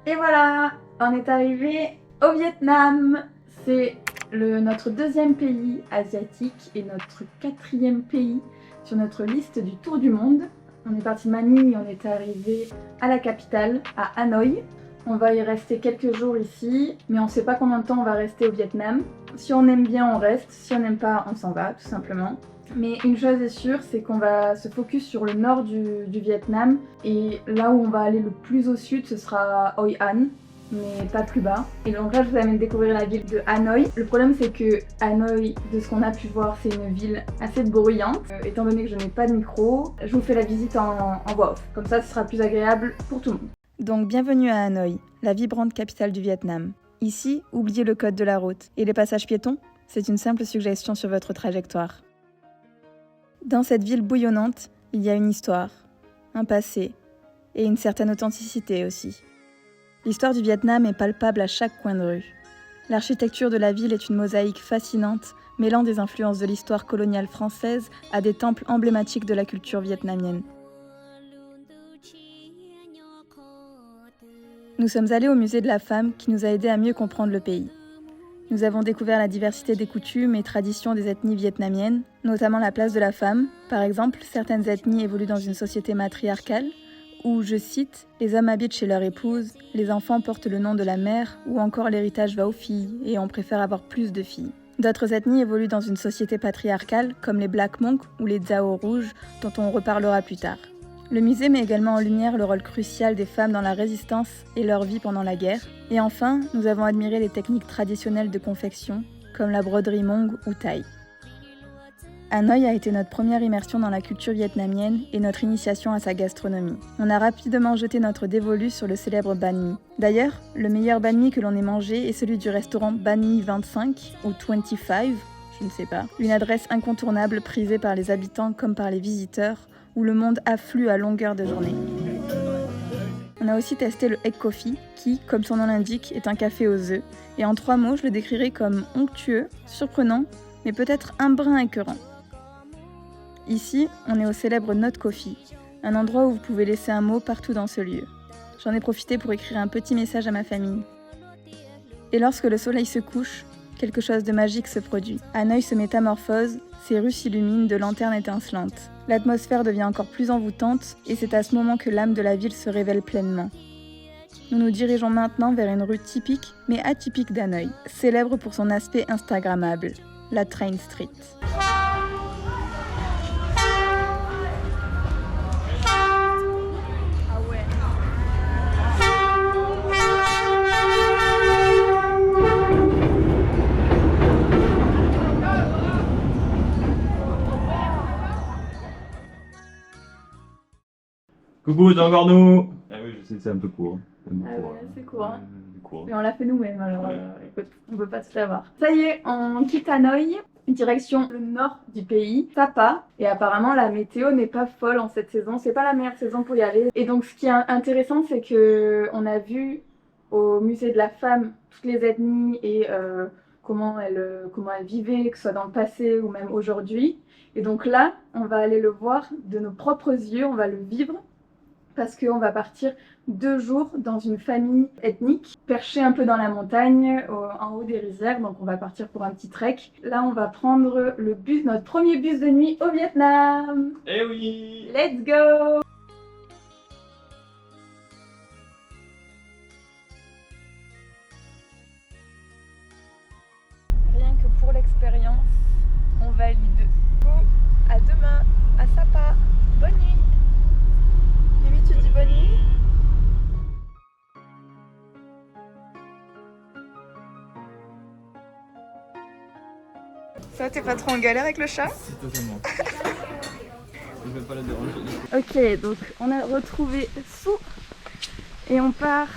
Et voilà, on est arrivé au Vietnam. C'est notre deuxième pays asiatique et notre quatrième pays sur notre liste du tour du monde. On est parti de Manille et on est arrivé à la capitale, à Hanoï. On va y rester quelques jours ici, mais on ne sait pas combien de temps on va rester au Vietnam. Si on aime bien, on reste. Si on n'aime pas, on s'en va, tout simplement. Mais une chose est sûre, c'est qu'on va se focus sur le nord du Vietnam. Et là où on va aller le plus au sud, ce sera Hoi An, mais pas plus bas. Et donc là, je vous amène découvrir la ville de Hanoï. Le problème, c'est que Hanoï, de ce qu'on a pu voir, c'est une ville assez bruyante. Étant donné que je n'ai pas de micro, je vous fais la visite en voix off. Comme ça, ce sera plus agréable pour tout le monde. Donc bienvenue à Hanoï, la vibrante capitale du Vietnam. Ici, oubliez le code de la route. Et les passages piétons, c'est une simple suggestion sur votre trajectoire. Dans cette ville bouillonnante, il y a une histoire, un passé et une certaine authenticité aussi. L'histoire du Vietnam est palpable à chaque coin de rue. L'architecture de la ville est une mosaïque fascinante, mêlant des influences de l'histoire coloniale française à des temples emblématiques de la culture vietnamienne. Nous sommes allés au musée de la femme qui nous a aidés à mieux comprendre le pays. Nous avons découvert la diversité des coutumes et traditions des ethnies vietnamiennes, notamment la place de la femme. Par exemple, certaines ethnies évoluent dans une société matriarcale, où, je cite, « les hommes habitent chez leur épouse, les enfants portent le nom de la mère, ou encore l'héritage va aux filles, et on préfère avoir plus de filles ». D'autres ethnies évoluent dans une société patriarcale, comme les Black Monks ou les Dao rouges, dont on reparlera plus tard. Le musée met également en lumière le rôle crucial des femmes dans la résistance et leur vie pendant la guerre. Et enfin, nous avons admiré les techniques traditionnelles de confection, comme la broderie Hmong ou Thaï. Hanoï a été notre première immersion dans la culture vietnamienne et notre initiation à sa gastronomie. On a rapidement jeté notre dévolu sur le célèbre banh mi. D'ailleurs, le meilleur banh mi que l'on ait mangé est celui du restaurant Banh Mi 25 ou 25, je ne sais pas. Une adresse incontournable prisée par les habitants comme par les visiteurs, où le monde afflue à longueur de journée. On a aussi testé le egg coffee, qui, comme son nom l'indique, est un café aux œufs, et en 3 mots, je le décrirais comme onctueux, surprenant, mais peut-être un brin écœurant. Ici, on est au célèbre Note Coffee, un endroit où vous pouvez laisser un mot partout dans ce lieu. J'en ai profité pour écrire un petit message à ma famille. Et lorsque le soleil se couche, quelque chose de magique se produit. Hanoï se métamorphose, ses rues s'illuminent de lanternes étincelantes. L'atmosphère devient encore plus envoûtante et c'est à ce moment que l'âme de la ville se révèle pleinement. Nous nous dirigeons maintenant vers une rue typique mais atypique d'Hanoï, célèbre pour son aspect instagrammable, la Train Street. Coucou, c'est encore nous! Ah oui, je sais, c'est un peu court. C'est court, hein. Court. Mais on l'a fait nous-mêmes, alors écoute, on peut pas tout avoir. Ça y est, on quitte Hanoï, direction le nord du pays, Sapa. Et apparemment, la météo n'est pas folle en cette saison. C'est pas la meilleure saison pour y aller. Et donc, ce qui est intéressant, c'est que on a vu au musée de la femme toutes les ethnies et comment elles vivaient, que ce soit dans le passé ou même aujourd'hui. Et donc là, on va aller le voir de nos propres yeux, on va le vivre. Parce qu'on va partir 2 jours dans une famille ethnique, perchée un peu dans la montagne, en haut des rizières, donc on va partir pour un petit trek. Là, on va prendre le bus, notre premier bus de nuit au Vietnam. Eh oui! Let's go! Rien que pour l'expérience, on valide. À demain, à Sapa. Bonne nuit! Mimi, tu dis bonne nuit? Ça, t'es pas trop en galère avec le chat? C'est totalement. Je vais pas la déranger. Ok, donc on a retrouvé Sue et on part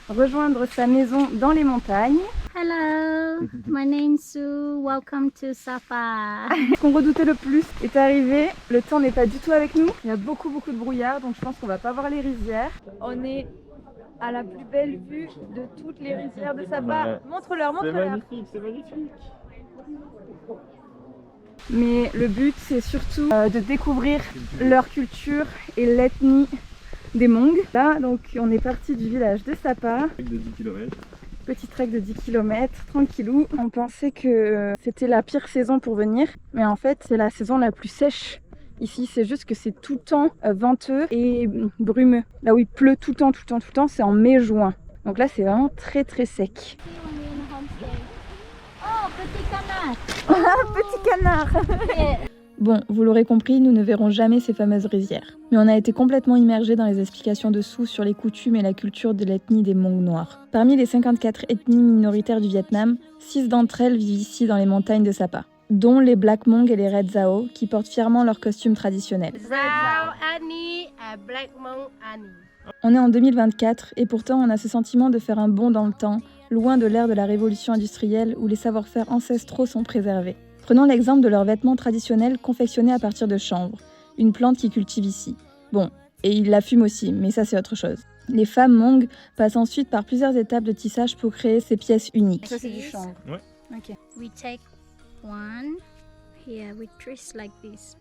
rejoindre sa maison dans les montagnes. Hello, my name's Sue. Welcome to Sapa. Ce qu'on redoutait le plus est arrivé. Le temps n'est pas du tout avec nous. Il y a beaucoup de brouillard, donc je pense qu'on va pas voir les rizières. On est à la plus belle vue de toutes les rizières de Sapa. Ouais. Montre-leur, C'est montre-leur. magnifique, c'est magnifique. Mais le but, c'est surtout de découvrir leur culture et l'ethnie des Hmong. Là, donc, on est parti du village de Sapa. De 10 km. Petit trek de 10 km, tranquillou. On pensait que c'était la pire saison pour venir, mais en fait, c'est la saison la plus sèche. Ici, c'est juste que c'est tout le temps venteux et brumeux. Là où il pleut tout le temps, c'est en mai-juin. Donc là, c'est vraiment très très sec. Oh, petit canard. Petit canard. Bon, vous l'aurez compris, nous ne verrons jamais ces fameuses rizières. Mais on a été complètement immergés dans les explications dessous sur les coutumes et la culture de l'ethnie des Hmong noirs. Parmi les 54 ethnies minoritaires du Vietnam, 6 d'entre elles vivent ici dans les montagnes de Sapa, dont les Black Hmong et les Red Zao, qui portent fièrement leurs costumes traditionnels. Zao Annie et Black Hmong Annie. On est en 2024 et pourtant on a ce sentiment de faire un bond dans le temps, loin de l'ère de la révolution industrielle où les savoir-faire ancestraux sont préservés. Prenons l'exemple de leurs vêtements traditionnels confectionnés à partir de chanvre, une plante qu'ils cultivent ici. Bon, et ils la fument aussi, mais ça c'est autre chose. Les femmes Hmong passent ensuite par plusieurs étapes de tissage pour créer ces pièces uniques. Ça, c'est du chanvre. Ouais. Ok. We take one here, we twist like this.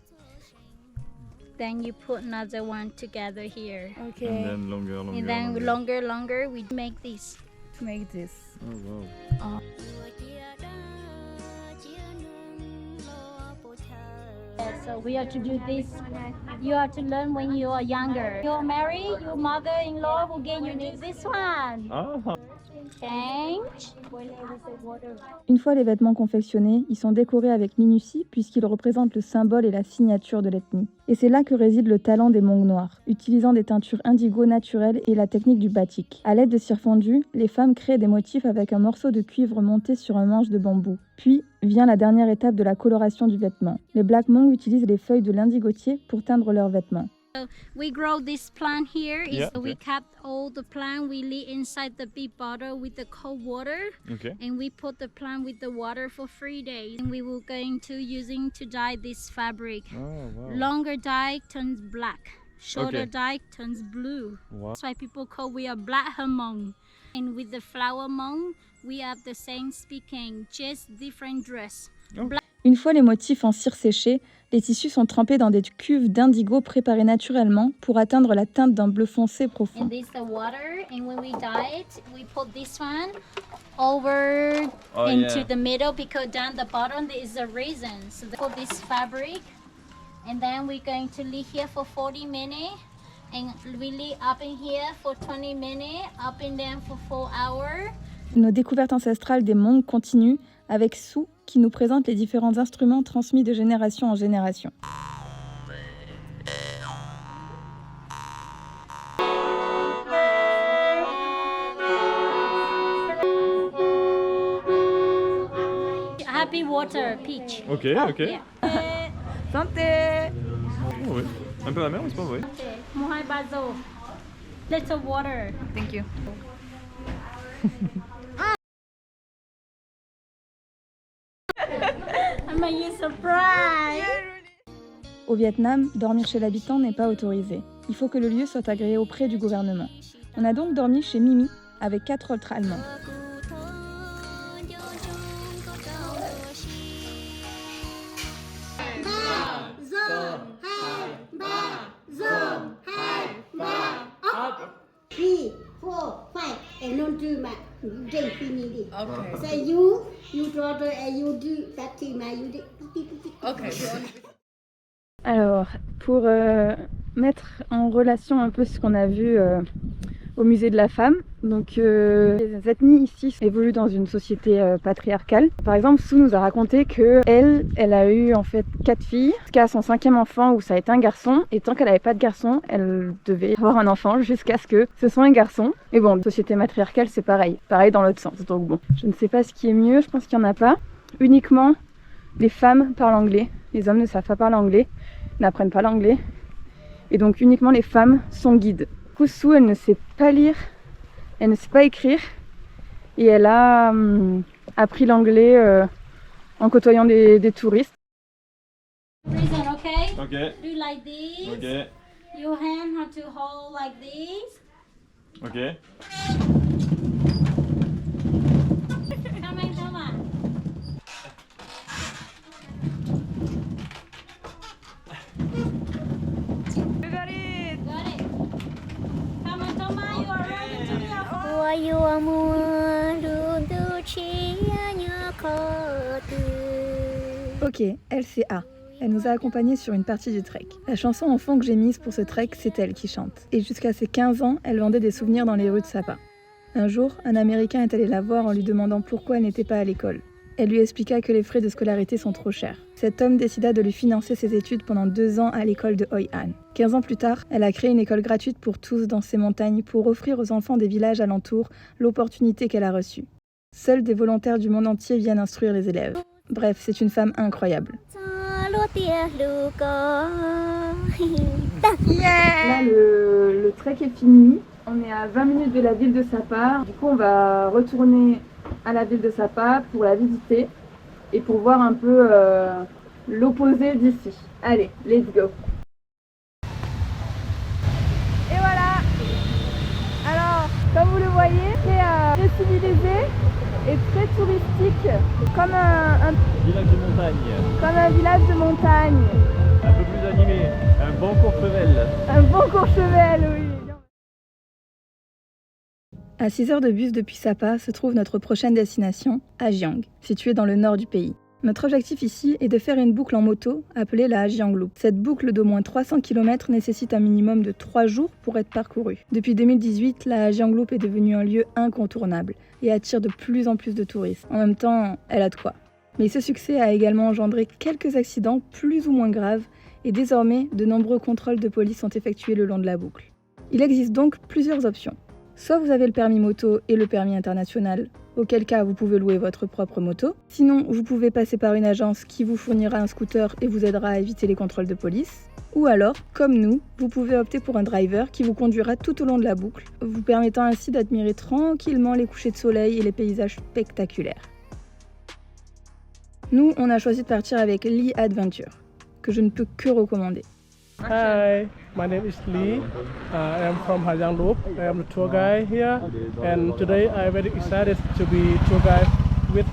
Then you put another one together here. Ok. And then longer. And then longer, we make this. To make this. Oh wow. So we have to do this. You have to learn when you are younger. You're married, your mother-in-law will get you do this one. Ah. Change. Une fois les vêtements confectionnés, ils sont décorés avec minutie puisqu'ils représentent le symbole et la signature de l'ethnie. Et c'est là que réside le talent des Hmong noirs, utilisant des teintures indigo naturelles et la technique du batik. À l'aide de cire fondue, les femmes créent des motifs avec un morceau de cuivre monté sur un manche de bambou. Puis vient la dernière étape de la coloration du vêtement. Les Black Hmong utilisent les feuilles de l'indigotier pour teindre leurs vêtements. We grow this plant here. Yeah, We okay. kept all the plant. We leave inside the big bottle with the cold water, Ok. and we put the plant with the water for 3 days. And we will going to using to dye this fabric. Oh wow. Longer dye turns black. Shorter Okay. dye turns blue. Wow. That's why people call we are black Hmong. And with the flower Hmong, we have the same speaking, just different dress. Une fois les motifs en cire séchée, les tissus sont trempés dans des cuves d'indigo préparées naturellement pour atteindre la teinte d'un bleu foncé profond. And this the water, and when we dye it, we put this one over Oh, into yeah. the middle because down the bottom there is a resin. So they put this fabric, and then we're going to leave here for 40 minutes, and we leave up in here for 20 minutes, up in them for 4 hours. Nos découvertes ancestrales des Hmong continuent avec Su qui nous présente les différents instruments transmis de génération en génération. Happy water, peach. Ok, ok. Yeah. Santé! Oh, ouais. Un peu amer, mais c'est pas vrai. Okay. Mohai bazo. Little water. Thank you. I'm a you surprise. Au Vietnam, dormir chez l'habitant n'est pas autorisé. Il faut que le lieu soit agréé auprès du gouvernement. On a donc dormi chez Mimi avec 4 autres Allemands. Three, four, five, and don't do my drink finish. Okay. So you daughter, and you do that thing, you do. Alors, pour mettre en relation un peu ce qu'on a vu au musée de la femme, donc les ethnies ici évoluent dans une société patriarcale. Par exemple, Su nous a raconté que elle a eu en fait 4 filles, jusqu'à son 5e enfant où ça a été un garçon, et tant qu'elle n'avait pas de garçon, elle devait avoir un enfant jusqu'à ce que ce soit un garçon. Et bon, société matriarcale c'est pareil dans l'autre sens. Donc bon, je ne sais pas ce qui est mieux, je pense qu'il n'y en a pas. Uniquement les femmes parlent anglais, les hommes ne savent pas parler anglais, n'apprennent pas l'anglais, et donc uniquement les femmes sont guides. Su, elle ne sait pas lire, elle ne sait pas écrire, et elle a appris l'anglais en côtoyant des touristes. Reason, okay? Ok. Do like this. Ok. Your hand have to hold like this. Ok. Come on. Got it. Ok, elle c'est A. Elle nous a accompagnés sur une partie du trek. La chanson en fond que j'ai mise pour ce trek, c'est elle qui chante. Et jusqu'à ses 15 ans, elle vendait des souvenirs dans les rues de Sapa. Un jour, un Américain est allé la voir en lui demandant pourquoi elle n'était pas à l'école. Elle lui expliqua que les frais de scolarité sont trop chers. Cet homme décida de lui financer ses études pendant 2 ans à l'école de Hoi An. 15 ans plus tard, elle a créé une école gratuite pour tous dans ces montagnes pour offrir aux enfants des villages alentours l'opportunité qu'elle a reçue. Seuls des volontaires du monde entier viennent instruire les élèves. Bref, c'est une femme incroyable. Là, le trek est fini. On est à 20 minutes de la ville de Sapa. Du coup, on va retourner à la ville de Sapa pour la visiter et pour voir un peu l'opposé d'ici. Allez, let's go. Et voilà. Alors, comme vous le voyez, c'est très civilisé et très touristique, comme un Village de montagne. comme un village de montagne. Un peu plus animé. Un bon Courchevel. Un bon Courchevel, oui. À 6 heures de bus depuis Sapa se trouve notre prochaine destination, Hajiang, située dans le nord du pays. Notre objectif ici est de faire une boucle en moto appelée la Hajiang Loop. Cette boucle d'au moins 300 km nécessite un minimum de 3 jours pour être parcourue. Depuis 2018, la Hajiang Loop est devenue un lieu incontournable et attire de plus en plus de touristes. En même temps, elle a de quoi. Mais ce succès a également engendré quelques accidents plus ou moins graves et désormais, de nombreux contrôles de police sont effectués le long de la boucle. Il existe donc plusieurs options. Soit vous avez le permis moto et le permis international, auquel cas vous pouvez louer votre propre moto. Sinon, vous pouvez passer par une agence qui vous fournira un scooter et vous aidera à éviter les contrôles de police. Ou alors, comme nous, vous pouvez opter pour un driver qui vous conduira tout au long de la boucle, vous permettant ainsi d'admirer tranquillement les couchers de soleil et les paysages spectaculaires. Nous, on a choisi de partir avec Lee Adventure, que je ne peux que recommander. Hi, my name is Lee. I am from Hajiang Loop. I am the tour guide here, and today I am very excited to be tour guide with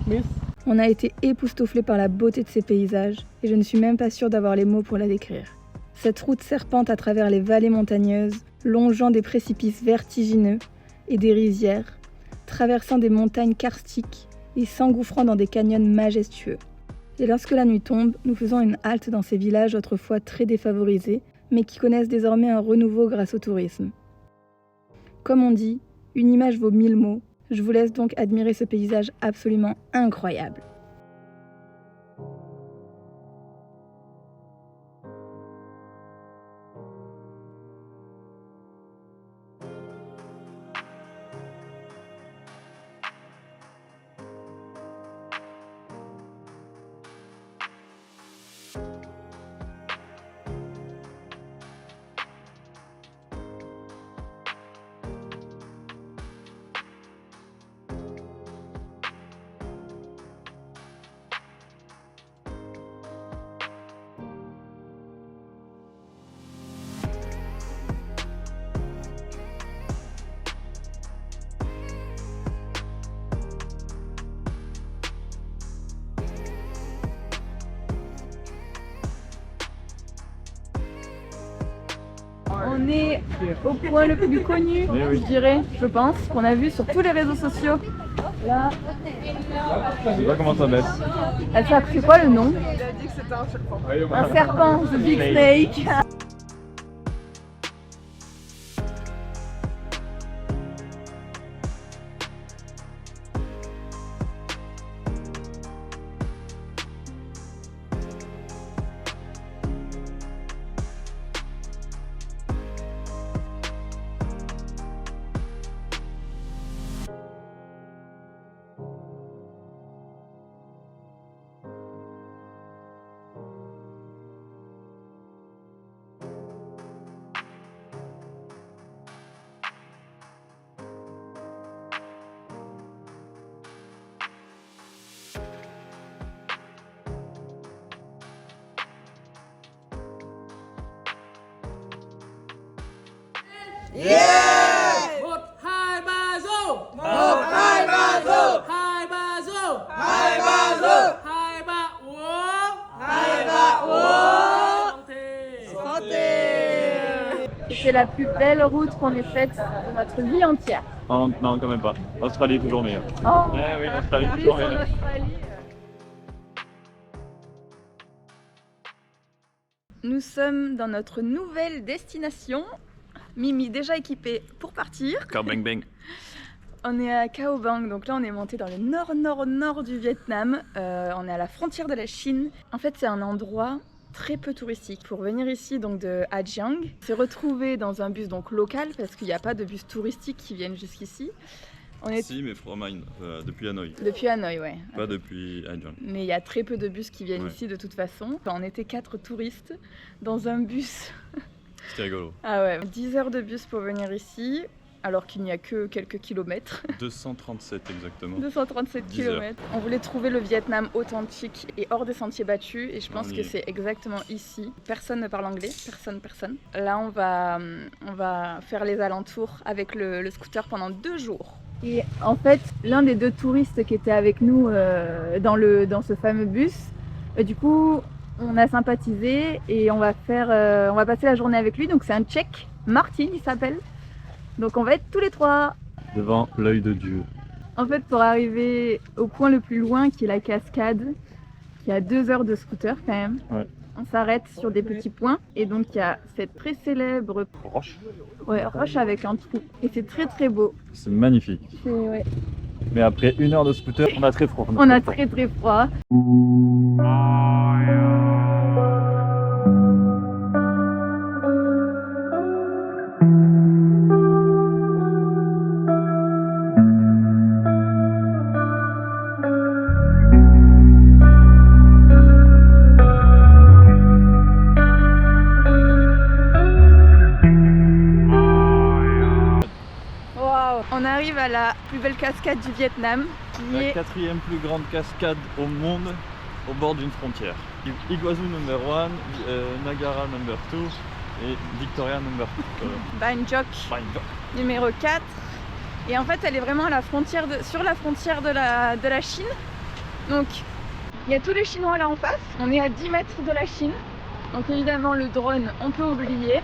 Miss. On a été époustouflés par la beauté de ces paysages et je ne suis même pas sûre d'avoir les mots pour la décrire. Cette route serpente à travers les vallées montagneuses, longeant des précipices vertigineux et des rizières, traversant des montagnes karstiques et s'engouffrant dans des canyons majestueux. Et lorsque la nuit tombe, nous faisons une halte dans ces villages autrefois très défavorisés, mais qui connaissent désormais un renouveau grâce au tourisme. Comme on dit, une image vaut 1000 mots. Je vous laisse donc admirer ce paysage absolument incroyable. On est au point le plus connu, je dirais, je pense, qu'on a vu sur tous les réseaux sociaux. Là, Je sais pas comment ça baisse. c'est quoi le nom? Il a dit que c'était un serpent. Un serpent, the big snake. C'est la plus belle route qu'on ait faite de notre vie entière. Non, quand même pas. Australie est toujours meilleure. Oh, Oui, Australie est plus toujours en meilleure. Australie. Nous sommes dans notre nouvelle destination. Mimi déjà équipée pour partir. Car bang bang. On est à Cao Bang, donc là on est monté dans le nord du Vietnam. On est à la frontière de la Chine. En fait c'est un endroit très peu touristique. Pour venir ici donc de Ha Giang, se retrouver dans un bus donc local parce qu'il n'y a pas de bus touristiques qui viennent jusqu'ici. On est Si, mais from Hanoï, depuis Hanoï. depuis Hanoï, ouais. Pas depuis Ha Giang. Mais il y a très peu de bus qui viennent Ouais. ici de toute façon. Enfin, on était 4 touristes dans un bus. C'était rigolo. Ah ouais, 10 heures de bus pour venir ici, alors qu'il n'y a que quelques kilomètres. 237 exactement. 237 10 heures. km. On voulait trouver le Vietnam authentique et hors des sentiers battus et je pense On y que est. c'est exactement ici. Personne ne parle anglais, personne. Là on va faire les alentours avec le scooter pendant 2 jours. Et en fait, l'un des 2 touristes qui était avec nous dans ce fameux bus, du coup, on a sympathisé et on va passer la journée avec lui. Donc c'est un Tchèque, Martin il s'appelle. Donc on va être tous les 3. Devant l'œil de Dieu. En fait, pour arriver au point le plus loin qui est la cascade, qui a 2 heures de scooter quand même, Ouais. on s'arrête sur des petits points. Et donc il y a cette très célèbre Roche. roche avec un trou. Et c'est très très beau. C'est magnifique. Ouais. Mais après 1 heure de scooter, on a très froid. On a très très froid. Waouh! On arrive à la plus belle cascade du Vietnam, qui La est 4e plus grande cascade au monde au bord d'une frontière. Iguazu number 1, Nagara number 2 et Victoria number 2. Ban Joc numéro 4. Et en fait, elle est vraiment à la frontière sur la frontière de la Chine. Donc, il y a tous les Chinois là en face. On est à 10 mètres de la Chine. Donc évidemment, le drone, on peut oublier.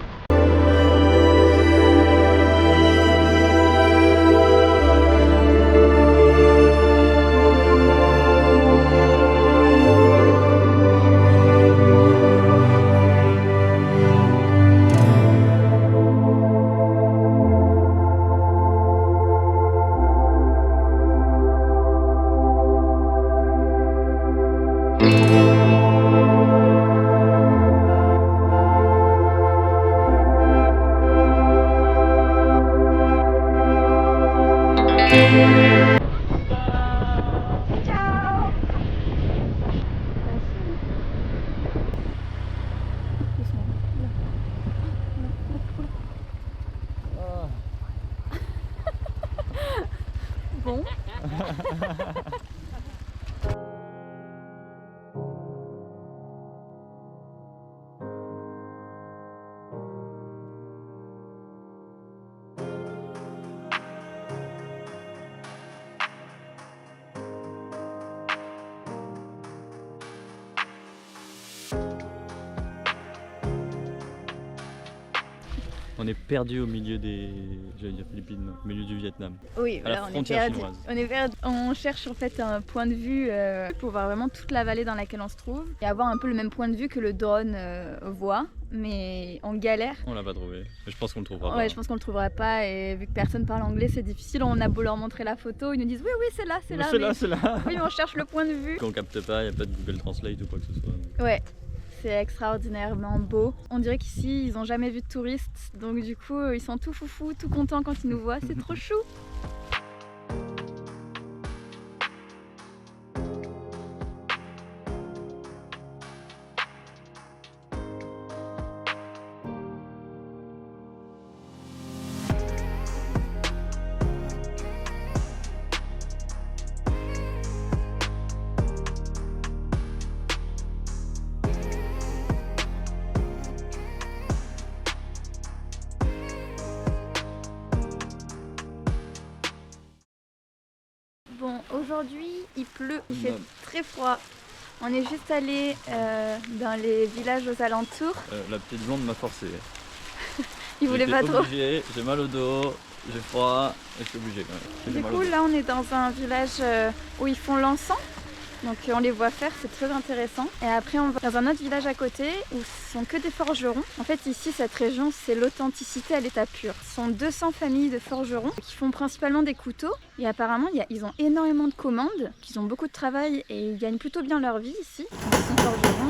Bon. On est perdu au milieu des. J'allais dire Philippines, non, au milieu du Vietnam. Oui, À la là, on est frontière perdu. chinoise. On cherche en fait un point de vue pour voir vraiment toute la vallée dans laquelle on se trouve et avoir un peu le même point de vue que le drone voit, mais on galère. On l'a pas trouvé. Mais je pense qu'on le trouvera pas. Ouais, je pense qu'on le trouvera pas et vu que personne parle anglais, c'est difficile. On a beau leur montrer la photo, ils nous disent oui, oui, c'est là, c'est là. C'est là, mais- c'est là. Oui, mais on cherche le point de vue. Qu'on capte pas, il n'y a pas de Google Translate ou quoi que ce soit. Ouais, c'est extraordinairement beau. On dirait qu'ici, ils ont jamais vu de touristes, donc du coup, ils sont tout foufou, tout contents quand ils nous voient. C'est trop chou. Bon, aujourd'hui, il pleut, il fait très froid. On est juste allé dans les villages aux alentours. La petite blonde m'a forcé. Il voulait J'étais pas trop. obligé, j'ai mal au dos, j'ai froid et je suis obligé quand même. J'ai Du mal au coup, dos. là, on est dans un village où ils font l'encens. Donc on les voit faire, c'est très intéressant. Et après on va dans un autre village à côté où ce sont que des forgerons. En fait ici cette région c'est l'authenticité à l'état pur. Ce sont 200 familles de forgerons qui font principalement des couteaux. Et apparemment ils ont énormément de commandes, qu'ils ont beaucoup de travail et ils gagnent plutôt bien leur vie ici. Ils sont forgerons.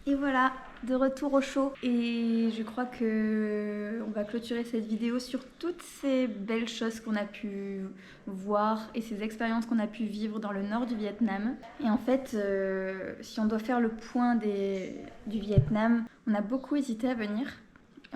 Et voilà, de retour au chaud. Et je crois que on va clôturer cette vidéo sur toutes ces belles choses qu'on a pu voir et ces expériences qu'on a pu vivre dans le nord du Vietnam. Et en fait, si on doit faire le point du Vietnam, on a beaucoup hésité à venir.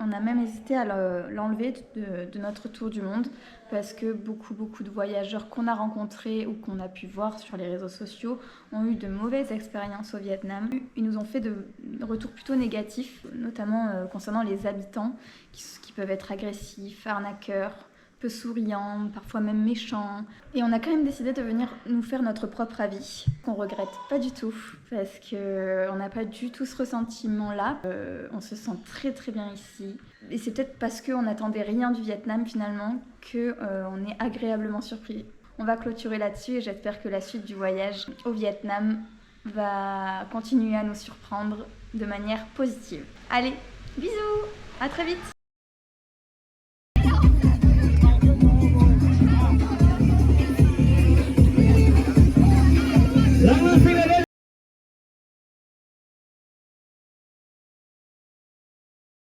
On a même hésité à l'enlever de notre tour du monde parce que beaucoup de voyageurs qu'on a rencontrés ou qu'on a pu voir sur les réseaux sociaux ont eu de mauvaises expériences au Vietnam. Ils nous ont fait de retours plutôt négatifs, notamment concernant les habitants qui peuvent être agressifs, arnaqueurs, peu souriants, parfois même méchants. Et on a quand même décidé de venir nous faire notre propre avis, qu'on regrette pas du tout, parce qu'on n'a pas du tout ce ressentiment-là. On se sent très bien ici. Et c'est peut-être parce qu'on n'attendait rien du Vietnam finalement qu'on est agréablement surpris. On va clôturer là-dessus et j'espère que la suite du voyage au Vietnam va continuer à nous surprendre de manière positive. Allez, bisous, à très vite!